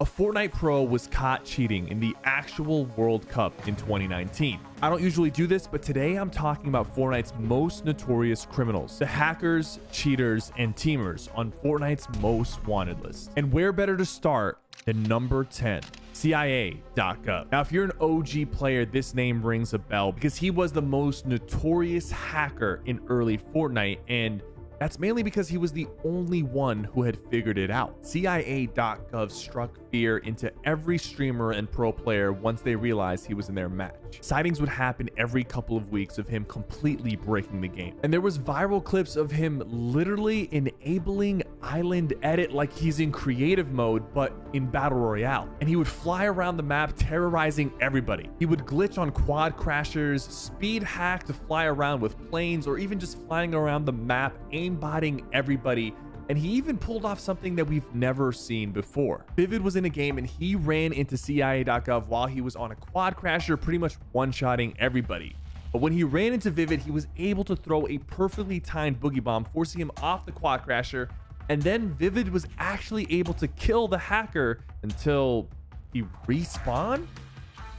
A Fortnite pro was caught cheating in the actual World Cup in 2019. I don't usually do this, but today I'm talking about Fortnite's most notorious criminals, the hackers, cheaters, and teamers on Fortnite's most wanted list. And where better to start than number 10, CIA.gov. Now, if you're an OG player, this name rings a bell because he was the most notorious hacker in early Fortnite, and that's mainly because he was the only one who had figured it out. CIA.gov struck fear into every streamer and pro player once they realized he was in their match. Sightings would happen every couple of weeks of him completely breaking the game. And there was viral clips of him literally enabling island edit like he's in creative mode, but in battle royale. And he would fly around the map terrorizing everybody. He would glitch on quad crashers, speed hack to fly around with planes, or even just flying around the map, aimbotting everybody. And he even pulled off something that we've never seen before. Vivid was in a game and he ran into CIA.gov while he was on a quad crasher, pretty much one-shotting everybody. But when he ran into Vivid, he was able to throw a perfectly timed boogie bomb, forcing him off the quad crasher. And then Vivid was actually able to kill the hacker until he respawned.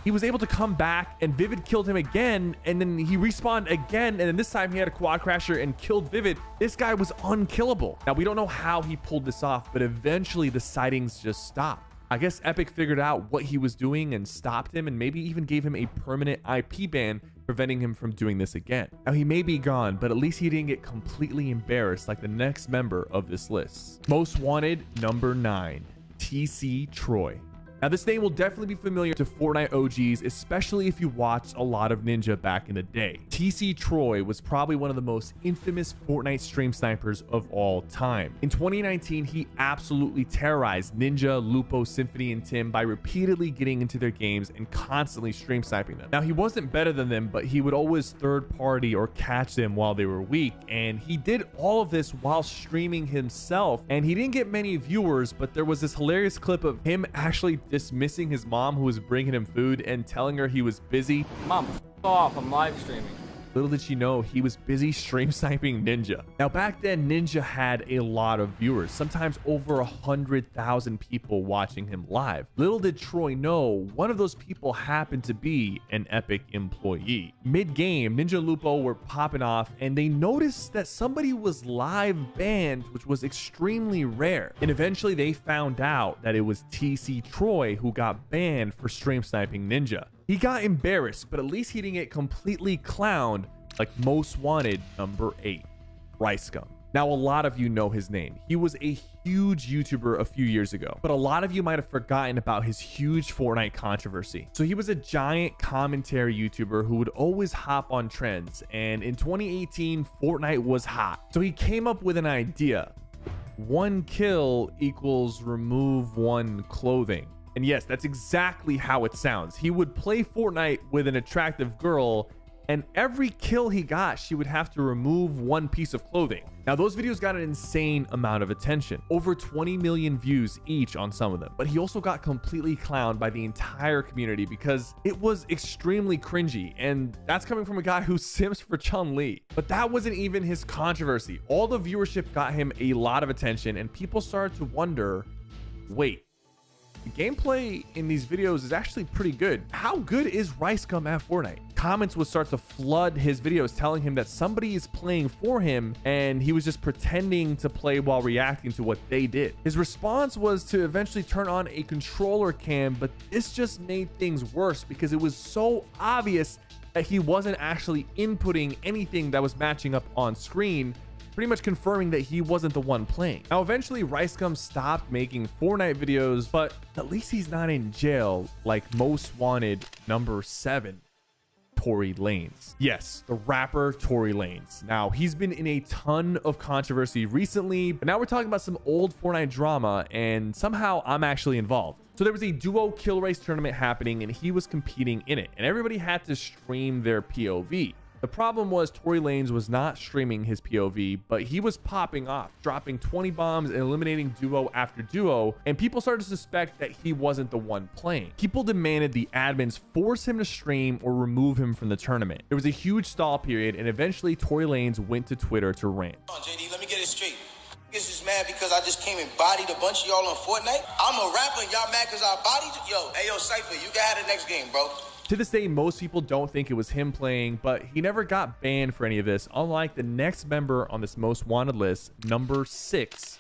He was able to come back and Vivid killed him again, and then he respawned again, and then this time he had a quad crasher and killed Vivid. This guy was unkillable. Now, we don't know how he pulled this off, but eventually the sightings just stopped. I guess Epic figured out what he was doing and stopped him, and maybe even gave him a permanent IP ban, preventing him from doing this again. Now, he may be gone, but at least he didn't get completely embarrassed like the next member of this list. Most wanted, number 9, TC Troy. Now, this name will definitely be familiar to Fortnite OGs, especially if you watched a lot of Ninja back in the day. TC Troy was probably one of the most infamous Fortnite stream snipers of all time. In 2019, he absolutely terrorized Ninja, Lupo, Symphony, and Tim by repeatedly getting into their games and constantly stream sniping them. Now, he wasn't better than them, but he would always third party or catch them while they were weak, and he did all of this while streaming himself, and he didn't get many viewers, but there was this hilarious clip of him actually dismissing his mom who was bringing him food and telling her he was busy. Mom, f off, I'm live streaming. Little did she know he was busy stream sniping Ninja. Now, back then, Ninja had a lot of viewers, sometimes over 100,000 people watching him live. Little did Troy know one of those people happened to be an Epic employee. Mid-game, Ninja Lupo were popping off and they noticed that somebody was live banned, which was extremely rare. And eventually they found out that it was TC Troy who got banned for stream sniping Ninja. He got embarrassed, but at least he didn't get completely clowned like most wanted, number 8, Ricegum. Now, a lot of you know his name. He was a huge YouTuber a few years ago, but a lot of you might have forgotten about his huge Fortnite controversy. So he was a giant commentary YouTuber who would always hop on trends. And in 2018, Fortnite was hot. So he came up with an idea. 1 kill equals remove 1 clothing. And yes, that's exactly how it sounds. He would play Fortnite with an attractive girl, and every kill he got, she would have to remove 1 piece of clothing. Now, those videos got an insane amount of attention, over 20 million views each on some of them. But he also got completely clowned by the entire community because it was extremely cringy, and that's coming from a guy who sims for Chun-Li. But that wasn't even his controversy. All the viewership got him a lot of attention, and people started to wonder, wait, the gameplay in these videos is actually pretty good. How good is Ricegum at Fortnite? Comments would start to flood his videos telling him that somebody is playing for him and he was just pretending to play while reacting to what they did. His response was to eventually turn on a controller cam, but this just made things worse because it was so obvious that he wasn't actually inputting anything that was matching up on screen, pretty much confirming that he wasn't the one playing. Now, eventually Ricegum stopped making Fortnite videos, but at least he's not in jail like most wanted, number 7, Tory Lanez. Yes, the rapper Tory Lanez. Now, he's been in a ton of controversy recently, but now we're talking about some old Fortnite drama, and somehow I'm actually involved. So there was a duo kill race tournament happening and he was competing in it, and everybody had to stream their POV. The problem was Tory Lanez was not streaming his POV, but he was popping off, dropping 20 bombs and eliminating duo after duo, and people started to suspect that he wasn't the one playing. People demanded the admins force him to stream or remove him from the tournament. There was a huge stall period, and eventually Tory Lanez went to Twitter to rant. Come on, JD, let me get it straight. Niggas is mad because I just came and bodied a bunch of y'all on Fortnite. I'm a rapper and y'all mad because I bodied you? Yo, hey, yo, Cypher, you can have the next game, bro. To this day, most people don't think it was him playing, but he never got banned for any of this, unlike the next member on this most wanted list, number 6,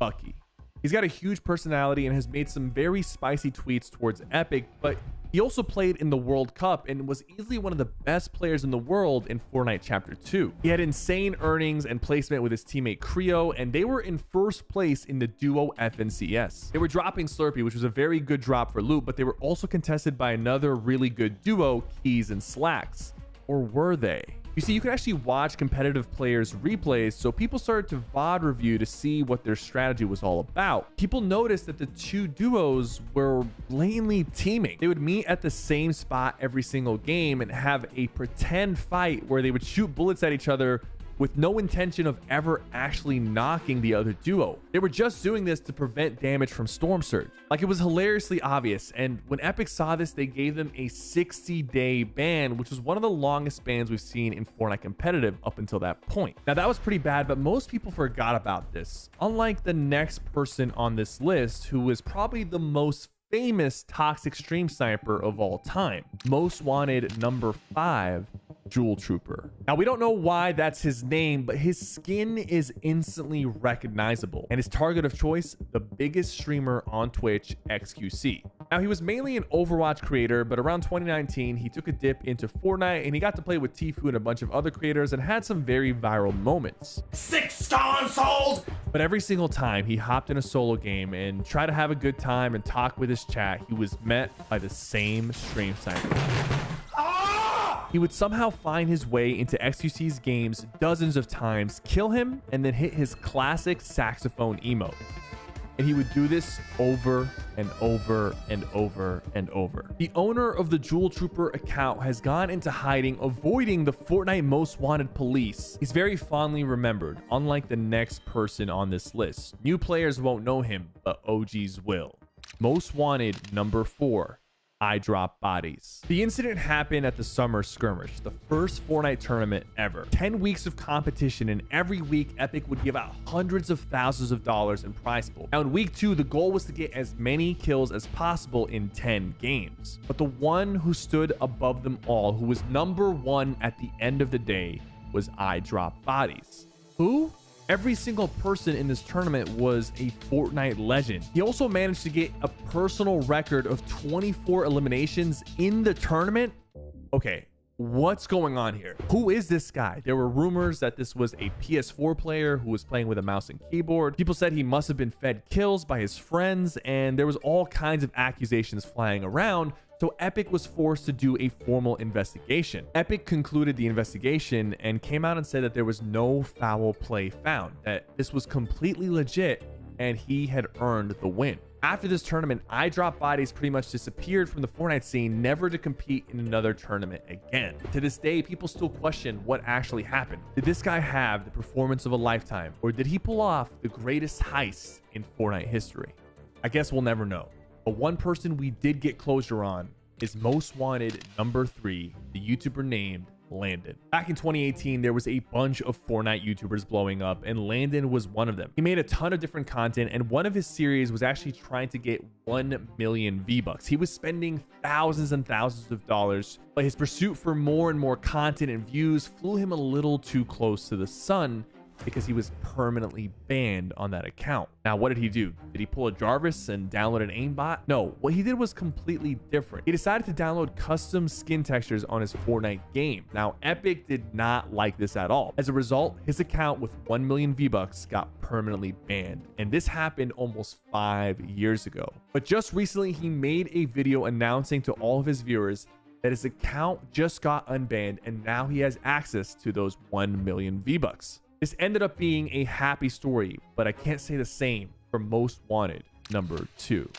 Bucky. He's got a huge personality and has made some very spicy tweets towards Epic, but he also played in the World Cup and was easily one of the best players in the world in Fortnite Chapter 2. He had insane earnings and placement with his teammate Creo, and they were in first place in the duo FNCS. They were dropping Slurpee, which was a very good drop for loot, but they were also contested by another really good duo, Keys and Slacks. Or were they? You see, you could actually watch competitive players' replays, so people started to VOD review to see what their strategy was all about. People noticed that the two duos were blatantly teaming. They would meet at the same spot every single game and have a pretend fight where they would shoot bullets at each other with no intention of ever actually knocking the other duo. They were just doing this to prevent damage from Storm Surge. Like, it was hilariously obvious, and when Epic saw this, they gave them a 60-day ban, which was one of the longest bans we've seen in Fortnite competitive up until that point. Now, that was pretty bad, but most people forgot about this. Unlike the next person on this list, who is probably the most famous toxic stream sniper of all time, most wanted number 5, Jewel Trooper. Now, we don't know why that's his name, but his skin is instantly recognizable, and his target of choice, the biggest streamer on Twitch, XQC. Now, he was mainly an Overwatch creator, but around 2019 he took a dip into Fortnite and he got to play with Tfue and a bunch of other creators and had some very viral moments. 6 stars sold! But every single time he hopped in a solo game and tried to have a good time and talk with his chat, he was met by the same stream sniper. He would somehow find his way into XQC's games dozens of times, kill him, and then hit his classic saxophone emote. And he would do this over and over and over and over. The owner of the Jewel Trooper account has gone into hiding, avoiding the Fortnite most wanted police. He's very fondly remembered, unlike the next person on this list. New players won't know him, but OGs will. Most wanted number 4, I Drop Bodies. The incident happened at the Summer Skirmish, the first Fortnite tournament ever. 10 weeks of competition, and every week Epic would give out hundreds of thousands of dollars in prize pool. Now in week 2, the goal was to get as many kills as possible in 10 games. But the one who stood above them all, who was number 1 at the end of the day, was I Drop Bodies. Who? Every single person in this tournament was a Fortnite legend. He also managed to get a personal record of 24 eliminations in the tournament. Okay, what's going on here? Who is this guy? There were rumors that this was a PS4 player who was playing with a mouse and keyboard. People said he must have been fed kills by his friends, and there was all kinds of accusations flying around. So Epic was forced to do a formal investigation. Epic concluded the investigation and came out and said that there was no foul play found, that this was completely legit and he had earned the win. After this tournament, I Drop Bodies pretty much disappeared from the Fortnite scene, never to compete in another tournament again. To this day, people still question what actually happened. Did this guy have the performance of a lifetime, or did he pull off the greatest heist in Fortnite history? I guess we'll never know. But one person we did get closure on is most wanted number 3, the YouTuber named Landon. Back in 2018, there was a bunch of Fortnite YouTubers blowing up, and Landon was one of them. He made a ton of different content, and one of his series was actually trying to get 1 million V-Bucks. He was spending thousands and thousands of dollars, but his pursuit for more and more content and views flew him a little too close to the sun, because he was permanently banned on that account. Now, what did he do? Did he pull a Jarvis and download an aimbot? No, what he did was completely different. He decided to download custom skin textures on his Fortnite game. Now, Epic did not like this at all. As a result, his account with 1 million V-Bucks got permanently banned. And this happened almost 5 years ago. But just recently, he made a video announcing to all of his viewers that his account just got unbanned, and now he has access to those 1 million V-Bucks. This ended up being a happy story, but I can't say the same for most wanted number 2,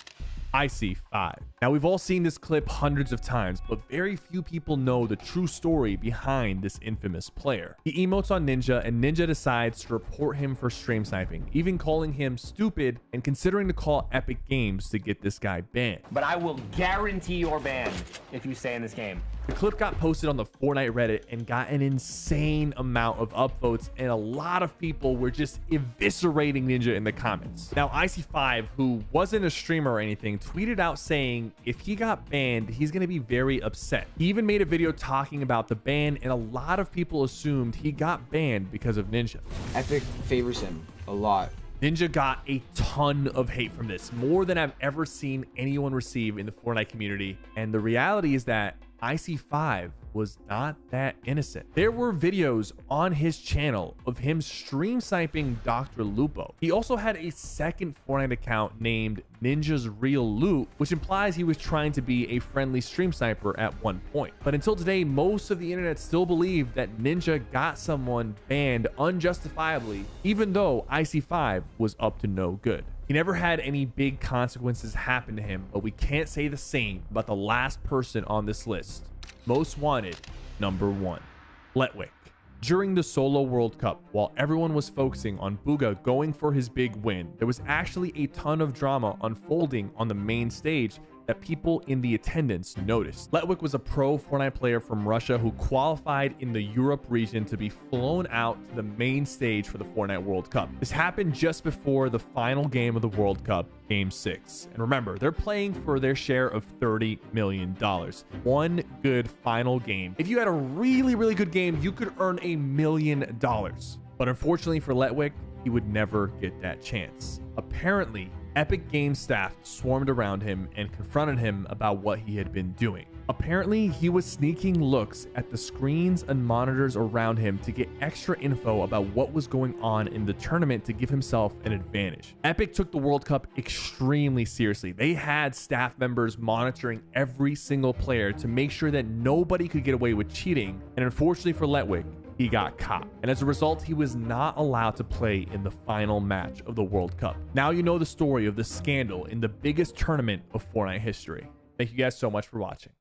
IC5. Now, we've all seen this clip hundreds of times, but very few people know the true story behind this infamous player. He emotes on Ninja, and Ninja decides to report him for stream sniping, even calling him stupid and considering to call Epic Games to get this guy banned. But I will guarantee you're banned if you stay in this game. The clip got posted on the Fortnite Reddit and got an insane amount of upvotes, and a lot of people were just eviscerating Ninja in the comments. Now, Icy5, who wasn't a streamer or anything, tweeted out saying if he got banned, he's going to be very upset. He even made a video talking about the ban, and a lot of people assumed he got banned because of Ninja. Epic favors him a lot. Ninja got a ton of hate from this, more than I've ever seen anyone receive in the Fortnite community. And the reality is that Icy5 was not that innocent. There were videos on his channel of him stream sniping Dr. Lupo. He also had a second Fortnite account named Ninja's Real Loot, which implies he was trying to be a friendly stream sniper at one point. But until today, most of the internet still believe that Ninja got someone banned unjustifiably, even though Icy5 was up to no good. He never had any big consequences happen to him, but we can't say the same about the last person on this list. Most wanted, number 1, Letwick. During the Solo World Cup, while everyone was focusing on Bugha going for his big win, there was actually a ton of drama unfolding on the main stage that people in the attendance noticed. Letwick was a pro Fortnite player from Russia who qualified in the Europe region to be flown out to the main stage for the Fortnite World Cup. This happened just before the final game of the World Cup, Game 6. And remember, they're playing for their share of $30 million. One good final game. If you had a really, really good game, you could earn $1 million. But unfortunately for Letwick, he would never get that chance. Apparently, Epic Games staff swarmed around him and confronted him about what he had been doing. Apparently, he was sneaking looks at the screens and monitors around him to get extra info about what was going on in the tournament to give himself an advantage. Epic took the World Cup extremely seriously. They had staff members monitoring every single player to make sure that nobody could get away with cheating, and unfortunately for Letwick, he got caught. And as a result, he was not allowed to play in the final match of the World Cup. Now you know the story of the scandal in the biggest tournament of Fortnite history. Thank you guys so much for watching.